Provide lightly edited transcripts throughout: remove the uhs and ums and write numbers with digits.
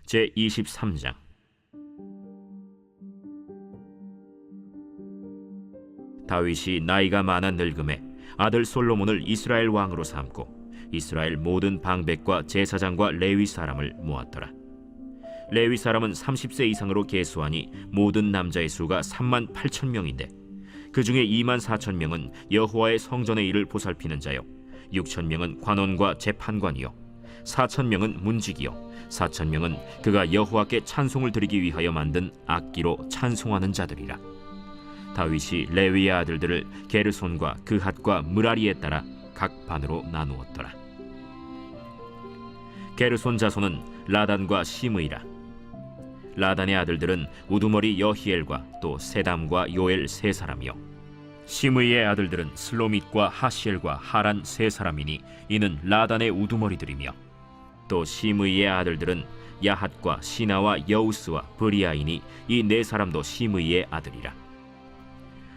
제23장. 다윗이 나이가 많아 늙음에 아들 솔로몬을 이스라엘 왕으로 삼고 이스라엘 모든 방백과 제사장과 레위 사람을 모았더라. 레위 사람은 30세 이상으로 계수하니 모든 남자의 수가 38,000명인데 그 중에 24,000명은 여호와의 성전의 일을 보살피는 자요, 6,000명은 관원과 재판관이요, 4,000명은 문지기요, 4,000명은 그가 여호와께 찬송을 드리기 위하여 만든 악기로 찬송하는 자들이라. 다윗이 레위의 아들들을 게르손과 그핫과 므라리에 따라 각 반으로 나누었더라. 게르손 자손은 라단과 시므이라. 라단의 아들들은 우두머리 여히엘과 또 세담과 요엘 세 사람이요, 시므이의 아들들은 슬로밋과 하시엘과 하란 세 사람이니 이는 라단의 우두머리들이며, 또 시므이의 아들들은 야핫과 시나와 여우스와 브리아이니 이 네 사람도 시므이의 아들이라.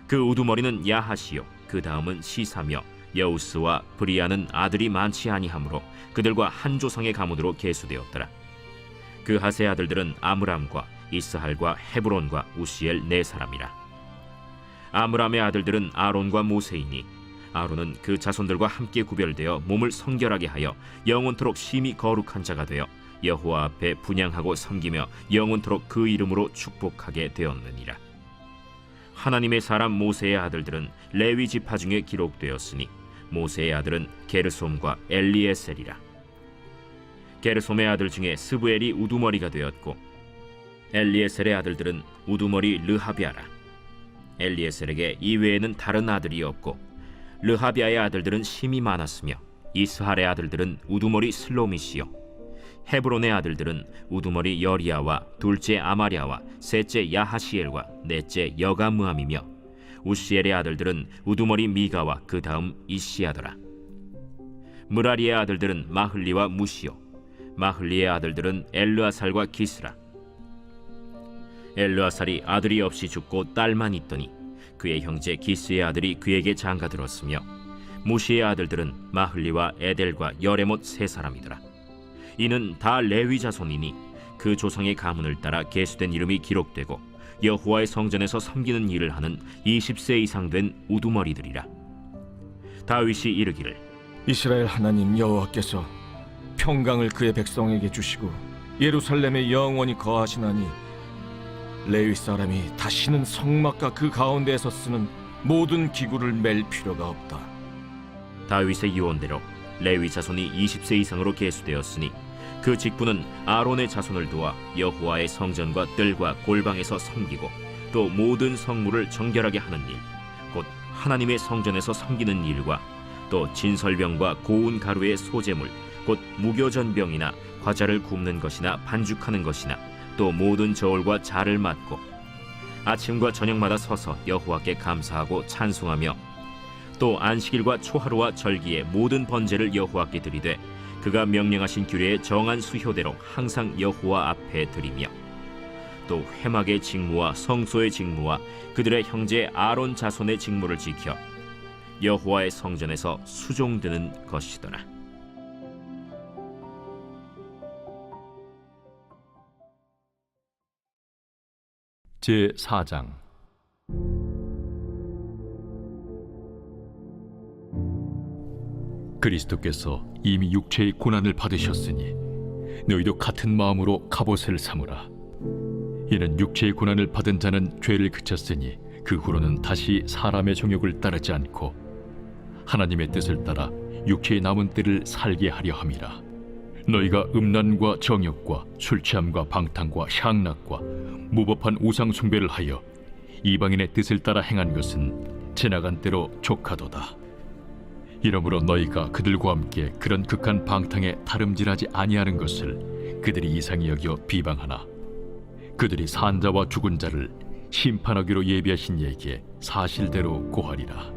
그 우두머리는 야핫이요, 그 다음은 시사며 여우스와 브리아는 아들이 많지 아니하므로 그들과 한 조상의 가문으로 계수되었더라. 그 핫의 아들들은 아므람과 이스할과 헤브론과 우시엘 네 사람이라. 아므람의 아들들은 아론과 모세이니 아론은 그 자손들과 함께 구별되어 몸을 성결하게 하여 영원토록 심히 거룩한 자가 되어 여호와 앞에 분향하고 섬기며 영원토록 그 이름으로 축복하게 되었느니라. 하나님의 사람 모세의 아들들은 레위 지파 중에 기록되었으니 모세의 아들은 게르솜과 엘리에셀이라. 게르솜의 아들 중에 스브엘이 우두머리가 되었고 엘리에셀의 아들들은 우두머리 르하비아라. 엘리에셀에게 이외에는 다른 아들이 없고 르하비아의 아들들은 심이 많았으며 이스할의 아들들은 우두머리 슬로밋이요, 헤브론의 아들들은 우두머리 여리야와 둘째 아마랴와 셋째 야하시엘과 넷째 여가므함이며 우시엘의 아들들은 우두머리 미가와 그 다음 이시야더라. 므라리의 아들들은 마흘리와 무시요, 마흘리의 아들들은 엘르아살과 기스라. 엘르아살이 아들이 없이 죽고 딸만 있더니 그의 형제 기스의 아들이 그에게 장가들었으며 무시의 아들들은 마흘리와 에델과 여레못 세 사람이더라. 이는 다 레위 자손이니 그 조상의 가문을 따라 계수된 이름이 기록되고 여호와의 성전에서 섬기는 일을 하는 20세 이상 된 우두머리들이라. 다윗이 이르기를, 이스라엘 하나님 여호와께서 평강을 그의 백성에게 주시고 예루살렘에 영원히 거하시나니 레위 사람이 다시는 성막과 그 가운데에서 쓰는 모든 기구를 맬 필요가 없다. 다윗의 유언대로 레위 자손이 20세 이상으로 계수되었으니 그 직분은 아론의 자손을 도와 여호와의 성전과 뜰과 골방에서 섬기고 또 모든 성물을 정결하게 하는 일, 곧 하나님의 성전에서 섬기는 일과 또 진설병과 고운 가루의 소재물, 곧 무교전병이나 과자를 굽는 것이나 반죽하는 것이나 또 모든 저울과 자를 맡고 아침과 저녁마다 서서 여호와께 감사하고 찬송하며 또 안식일과 초하루와 절기의 모든 번제를 여호와께 드리되 그가 명령하신 규례의 정한 수효대로 항상 여호와 앞에 드리며 또 회막의 직무와 성소의 직무와 그들의 형제 아론 자손의 직무를 지켜 여호와의 성전에서 수종드는 것이더라. 제4장. 그리스도께서 이미 육체의 고난을 받으셨으니 너희도 같은 마음으로 갑옷을 삼으라. 이는 육체의 고난을 받은 자는 죄를 그쳤으니 그 후로는 다시 사람의 정욕을 따르지 않고 하나님의 뜻을 따라 육체의 남은 때를 살게 하려 함이라. 너희가 음란과 정욕과 술취함과 방탕과 향락과 무법한 우상 숭배를 하여 이방인의 뜻을 따라 행한 것은 지나간 때로 족하도다. 이러므로 너희가 그들과 함께 그런 극한 방탕에 다름질하지 아니하는 것을 그들이 이상히 여겨 비방하나 그들이 산자와 죽은 자를 심판하기로 예비하신 이에게 사실대로 고하리라.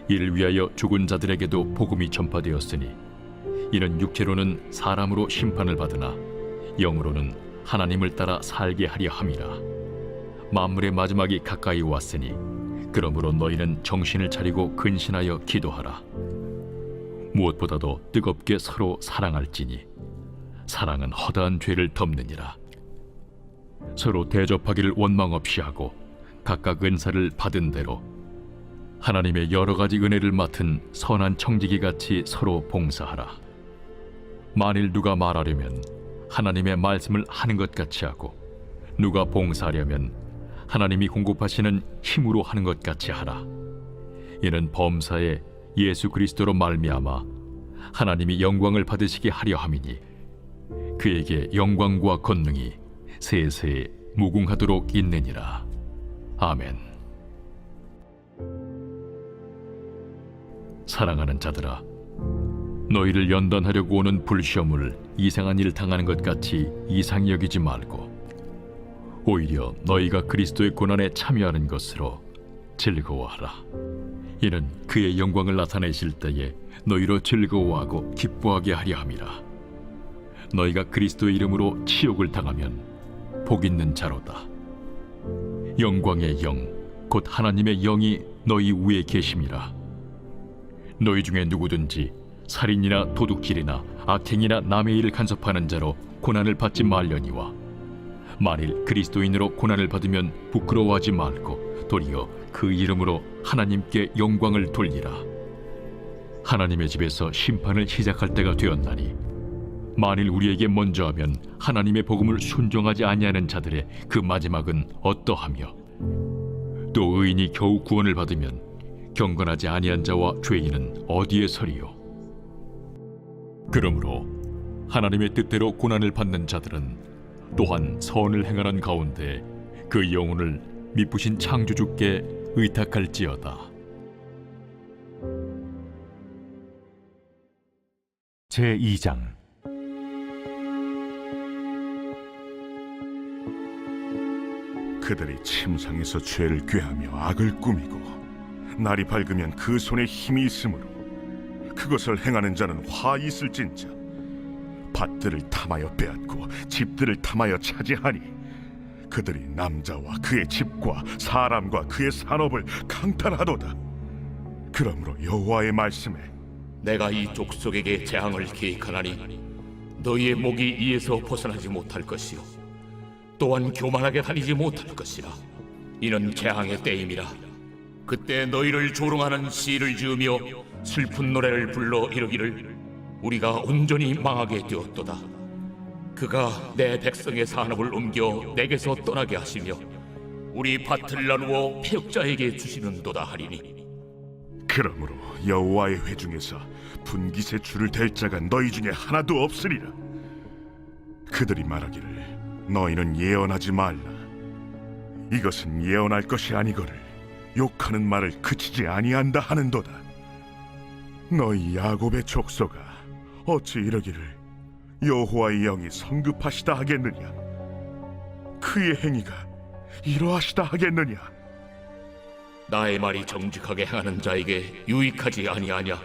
이를 위하여 죽은 자들에게도 복음이 전파되었으니 이는 육체로는 사람으로 심판을 받으나 영으로는 하나님을 따라 살게 하려 함이라. 만물의 마지막이 가까이 왔으니 그러므로 너희는 정신을 차리고 근신하여 기도하라. 무엇보다도 뜨겁게 서로 사랑할지니 사랑은 허다한 죄를 덮느니라. 서로 대접하기를 원망 없이 하고 각각 은사를 받은 대로 하나님의 여러 가지 은혜를 맡은 선한 청지기 같이 서로 봉사하라. 만일 누가 말하려면 하나님의 말씀을 하는 것 같이 하고, 누가 봉사하려면 하나님이 공급하시는 힘으로 하는 것 같이 하라. 이는 범사에 예수 그리스도로 말미암아 하나님이 영광을 받으시게 하려 함이니, 그에게 영광과 권능이 세세 무궁하도록 있느니라. 아멘. 사랑하는 자들아, 너희를 연단하려고 오는 불시험을 이상한 일 당하는 것 같이 이상히 여기지 말고, 오히려 너희가 그리스도의 고난에 참여하는 것으로 즐거워하라. 이는 그의 영광을 나타내실 때에 너희로 즐거워하고 기뻐하게 하려 함이라. 너희가 그리스도의 이름으로 치욕을 당하면 복 있는 자로다. 영광의 영, 곧 하나님의 영이 너희 위에 계심이라. 너희 중에 누구든지 살인이나 도둑질이나 악행이나 남의 일을 간섭하는 자로 고난을 받지 말려니와, 만일 그리스도인으로 고난을 받으면 부끄러워하지 말고 도리어 그 이름으로 하나님께 영광을 돌리라. 하나님의 집에서 심판을 시작할 때가 되었나니, 만일 우리에게 먼저 하면 하나님의 복음을 순종하지 아니하는 자들의 그 마지막은 어떠하며, 또 의인이 겨우 구원을 받으면 경건하지 아니한 자와 죄인은 어디에 서리요? 그러므로 하나님의 뜻대로 고난을 받는 자들은 또한 선을 행하는 가운데 그 영혼을 미쁘신 창조주께 의탁할지어다. 제2장. 그들이 침상에서 죄를 꾀하며 악을 꾸미고, 날이 밝으면 그 손에 힘이 있으므로 그것을 행하는 자는 화 있을진저. 밭들을 탐하여 빼앗고 집들을 탐하여 차지하니, 그들이 남자와 그의 집과 사람과 그의 산업을 강탈하도다. 그러므로 여호와의 말씀에 내가 이 족속에게 재앙을 계획하나니 너희의 목이 이에서 벗어나지 못할 것이요 또한 교만하게 다니지 못할 것이라. 이는 재앙의 때임이라. 그때 너희를 조롱하는 시를 지으며 슬픈 노래를 불러 이르기를 우리가 온전히 망하게 되었도다. 그가 내 백성의 산업을 옮겨 내게서 떠나게 하시며 우리 밭을 나누어 패역자에게 주시는도다 하리니, 그러므로 여호와의 회중에서 분깃의 줄을 댈 자가 너희 중에 하나도 없으리라. 그들이 말하기를 너희는 예언하지 말라. 이것은 예언할 것이 아니거늘 욕하는 말을 그치지 아니한다 하는도다. 너희 야곱의 족속아, 어찌 이러기를 여호와의 영이 성급하시다 하겠느냐? 그의 행위가 이러하시다 하겠느냐? 나의 말이 정직하게 행하는 자에게 유익하지 아니하냐?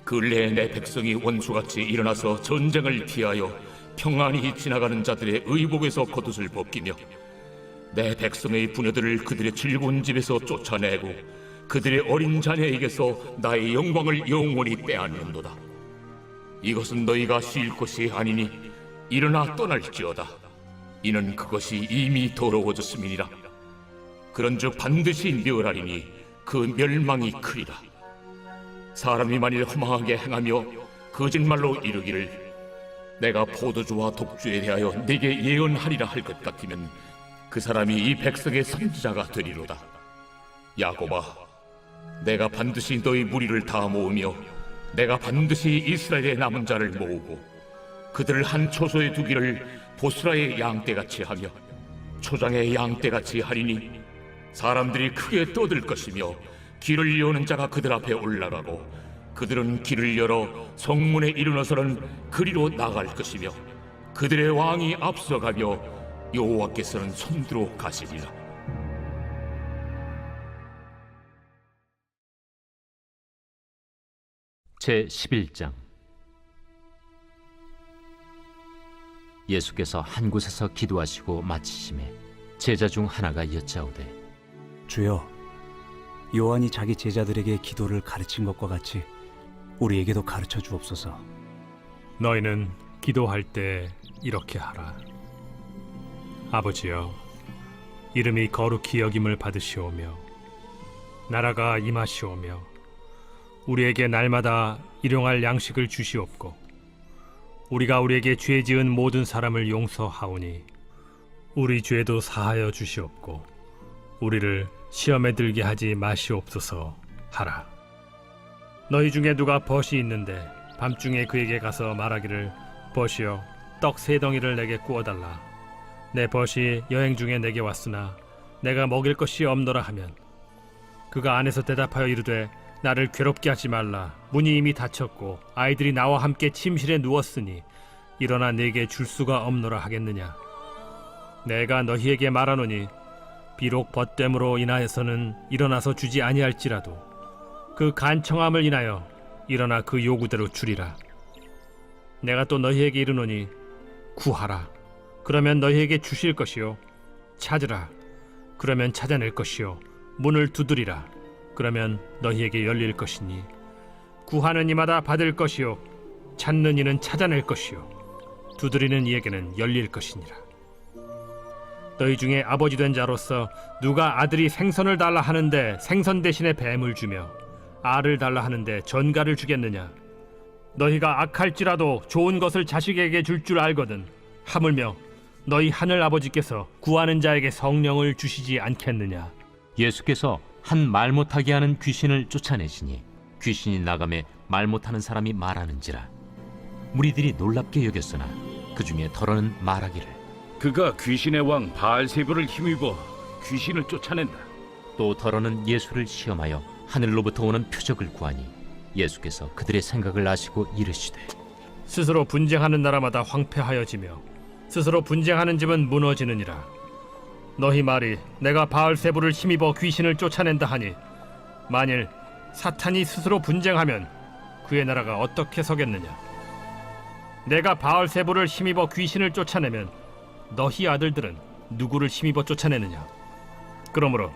근래에 내 백성이 원수같이 일어나서 전쟁을 피하여 평안히 지나가는 자들의 의복에서 겉옷을 벗기며 내 백성의 부녀들을 그들의 즐거운 집에서 쫓아내고 그들의 어린 자녀에게서 나의 영광을 영원히 빼앗는도다. 이것은 너희가 쉴 것이 아니니 일어나 떠날지어다. 이는 그것이 이미 더러워졌음이니라. 그런즉 반드시 멸하리니 그 멸망이 크리라. 사람이 만일 허망하게 행하며 거짓말로 이르기를 내가 포도주와 독주에 대하여 네게 예언하리라 할 것 같으면 그 사람이 이 백성의 선지자가 되리로다. 야곱아, 내가 반드시 너희 무리를 다 모으며 내가 반드시 이스라엘의 남은 자를 모으고 그들을 한 초소에 두기를 보스라의 양떼같이 하며 초장의 양떼같이 하리니, 사람들이 크게 떠들 것이며 길을 여는 자가 그들 앞에 올라가고 그들은 길을 열어 성문에 이르러서는 그리로 나갈 것이며 그들의 왕이 앞서가며 여호와께서는 손들어 가시리라. 제11장. 예수께서 한 곳에서 기도하시고 마치심에 제자 중 하나가 여짜오되, 주여, 요한이 자기 제자들에게 기도를 가르친 것과 같이 우리에게도 가르쳐 주옵소서. 너희는 기도할 때 이렇게 하라. 아버지여, 이름이 거룩히 여김을 받으시오며 나라가 임하시오며 우리에게 날마다 일용할 양식을 주시옵고 우리가 우리에게 죄 지은 모든 사람을 용서하오니 우리 죄도 사하여 주시옵고 우리를 시험에 들게 하지 마시옵소서 하라. 너희 중에 누가 벗이 있는데 밤중에 그에게 가서 말하기를 벗이여 떡 3덩이를 내게 구워달라. 내 벗이 여행 중에 내게 왔으나 내가 먹일 것이 없노라 하면 그가 안에서 대답하여 이르되 나를 괴롭게 하지 말라. 문이 이미 닫혔고 아이들이 나와 함께 침실에 누웠으니 일어나 내게 줄 수가 없노라 하겠느냐. 내가 너희에게 말하노니 비록 벗됨으로 인하여서는 일어나서 주지 아니할지라도 그 간청함을 인하여 일어나 그 요구대로 주리라. 내가 또 너희에게 이르노니 구하라. 그러면 너희에게 주실 것이요. 찾으라. 그러면 찾아낼 것이요. 문을 두드리라. 그러면 너희에게 열릴 것이니 구하는 이마다 받을 것이요. 찾는 이는 찾아낼 것이요. 두드리는 이에게는 열릴 것이니라. 너희 중에 아버지 된 자로서 누가 아들이 생선을 달라 하는데 생선 대신에 뱀을 주며 알을 달라 하는데 전갈을 주겠느냐. 너희가 악할지라도 좋은 것을 자식에게 줄 줄 알거든 하물며 너희 하늘 아버지께서 구하는 자에게 성령을 주시지 않겠느냐. 예수께서 한 말 못하게 하는 귀신을 쫓아내시니 귀신이 나가매 말 못하는 사람이 말하는지라. 무리들이 놀랍게 여겼으나 그 중에 더러는 말하기를 그가 귀신의 왕 바알세불을 힘입어 귀신을 쫓아낸다. 또 더러는 예수를 시험하여 하늘로부터 오는 표적을 구하니 예수께서 그들의 생각을 아시고 이르시되 스스로 분쟁하는 나라마다 황폐하여지며 스스로 분쟁하는 집은 무너지느니라. 너희 말이 내가 바알세불을 힘입어 귀신을 쫓아낸다 하니 만일 사탄이 스스로 분쟁하면 그의 나라가 어떻게 서겠느냐. 내가 바알세불을 힘입어 귀신을 쫓아내면 너희 아들들은 누구를 힘입어 쫓아내느냐. 그러므로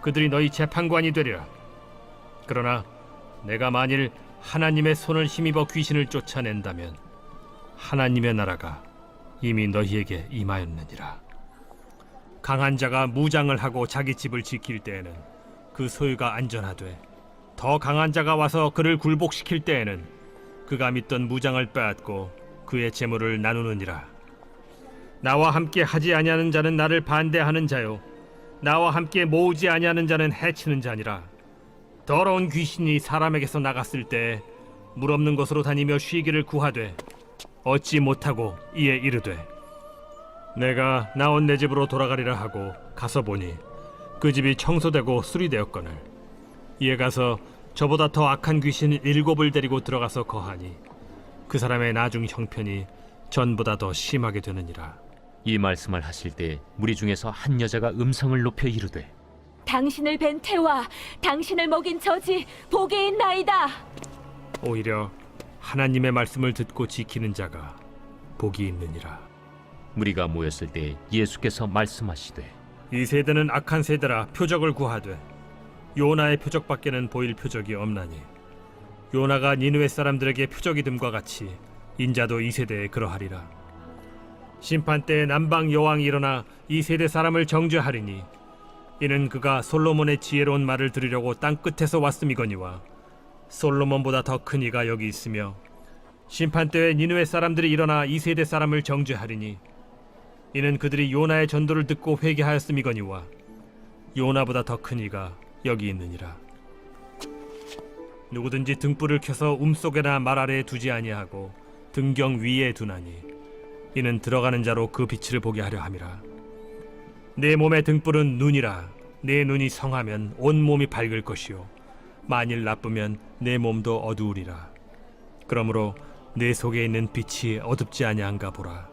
그들이 너희 재판관이 되리라. 그러나 내가 만일 하나님의 손을 힘입어 귀신을 쫓아낸다면 하나님의 나라가 이미 너희에게 임하였느니라. 강한 자가 무장을 하고 자기 집을 지킬 때에는 그 소유가 안전하되 더 강한 자가 와서 그를 굴복시킬 때에는 그가 믿던 무장을 빼앗고 그의 재물을 나누느니라. 나와 함께 하지 아니하는 자는 나를 반대하는 자요 나와 함께 모으지 아니하는 자는 해치는 자니라. 더러운 귀신이 사람에게서 나갔을 때 물 없는 곳으로 다니며 쉬기를 구하되 얻지 못하고 이에 이르되 내가 나온 내 집으로 돌아가리라 하고 가서 보니 그 집이 청소되고 수리되었거늘 이에 가서 저보다 더 악한 귀신 7을 데리고 들어가서 거하니 그 사람의 나중 형편이 전보다 더 심하게 되느니라. 이 말씀을 하실 때 무리 중에서 한 여자가 음성을 높여 이르되 당신을 뵌 태와 당신을 먹인 저지 복이 있나이다. 오히려 하나님의 말씀을 듣고 지키는 자가 복이 있느니라. 무리가 모였을 때 예수께서 말씀하시되 이 세대는 악한 세대라 표적을 구하되 요나의 표적밖에는 보일 표적이 없나니 요나가 니느웨 사람들에게 표적이 됨과 같이 인자도 이 세대에 그러하리라. 심판 때에 남방 여왕이 일어나 이 세대 사람을 정죄하리니 이는 그가 솔로몬의 지혜로운 말을 들으려고 땅 끝에서 왔음이거니와 솔로몬보다 더 큰 이가 여기 있으며 심판 때에 니느웨 사람들이 일어나 이 세대 사람을 정죄하리니 이는 그들이 요나의 전도를 듣고 회개하였음이거니와 요나보다 더 큰 이가 여기 있느니라. 누구든지 등불을 켜서 움속에나 말 아래에 두지 아니하고 등경 위에 두나니 이는 들어가는 자로 그 빛을 보게 하려 함이라. 내 몸의 등불은 눈이라. 내 눈이 성하면 온 몸이 밝을 것이요 만일 나쁘면 내 몸도 어두우리라. 그러므로 내 속에 있는 빛이 어둡지 아니한가 보라.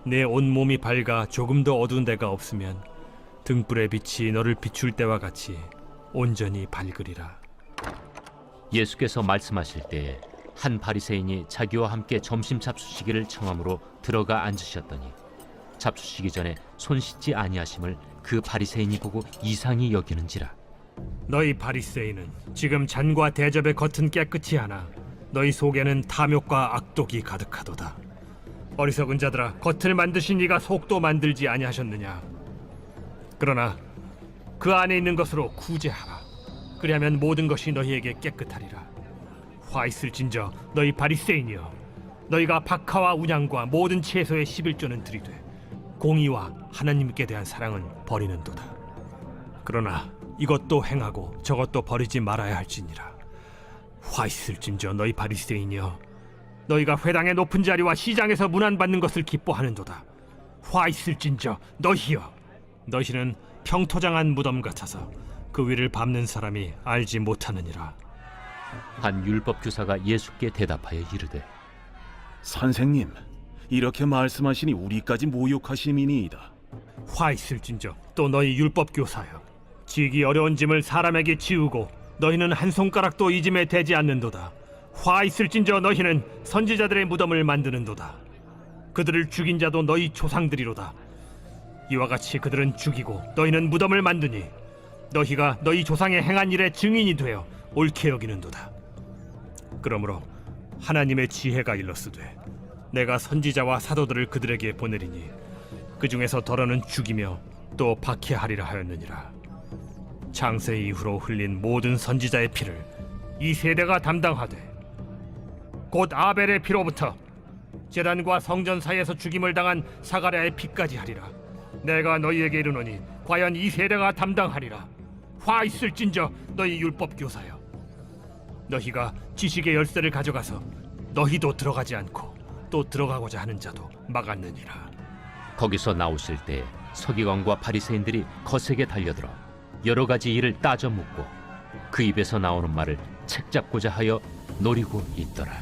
내 온 몸이 밝아 조금도 어두운 데가 없으면 등불의 빛이 너를 비출 때와 같이 온전히 밝으리라. 예수께서 말씀하실 때에 한 바리새인이 자기와 함께 점심 잡수시기를 청함으로 들어가 앉으셨더니 잡수시기 전에 손 씻지 아니하심을 그 바리새인이 보고 이상히 여기는지라. 너희 바리새인은 지금 잔과 대접의 겉은 깨끗이 하나 너희 속에는 탐욕과 악독이 가득하도다. 어리석은 자들아, 겉을 만드신 이가 속도 만들지 아니하셨느냐? 그러나 그 안에 있는 것으로 구제하라. 그리하면 모든 것이 너희에게 깨끗하리라. 화 있을진저 너희 바리새인이여, 너희가 박하와 운양과 모든 채소의 11조는 들이되 공의와 하나님께 대한 사랑은 버리는도다. 그러나 이것도 행하고 저것도 버리지 말아야 할지니라. 화 있을진저 너희 바리새인이여, 너희가 회당의 높은 자리와 시장에서 문안받는 것을 기뻐하는도다. 화 있을진저 너희여, 너희는 평토장한 무덤 같아서 그 위를 밟는 사람이 알지 못하느니라. 한 율법 교사가 예수께 대답하여 이르되 선생님, 이렇게 말씀하시니 우리까지 모욕하심이니이다. 화 있을진저 또 너희 율법 교사여, 지기 어려운 짐을 사람에게 지우고 너희는 한 손가락도 이 짐에 대지 않는도다. 화 있을진저 너희는 선지자들의 무덤을 만드는도다. 그들을 죽인 자도 너희 조상들이로다. 이와 같이 그들은 죽이고 너희는 무덤을 만드니 너희가 너희 조상의 행한 일의 증인이 되어 옳게 여기는도다. 그러므로 하나님의 지혜가 일렀으되 내가 선지자와 사도들을 그들에게 보내리니 그 중에서 더러는 죽이며 또 박해하리라 하였느니라. 창세 이후로 흘린 모든 선지자의 피를 이 세대가 담당하되 곧 아벨의 피로부터 제단과 성전 사이에서 죽임을 당한 사가랴의 피까지 하리라. 내가 너희에게 이르노니 과연 이 세대가 담당하리라. 화 있을진저 너희 율법 교사여, 너희가 지식의 열쇠를 가져가서 너희도 들어가지 않고 또 들어가고자 하는 자도 막았느니라. 거기서 나오실 때 서기관과 바리새인들이 거세게 달려들어 여러 가지 일을 따져 묻고 그 입에서 나오는 말을 책잡고자 하여 노리고 있더라.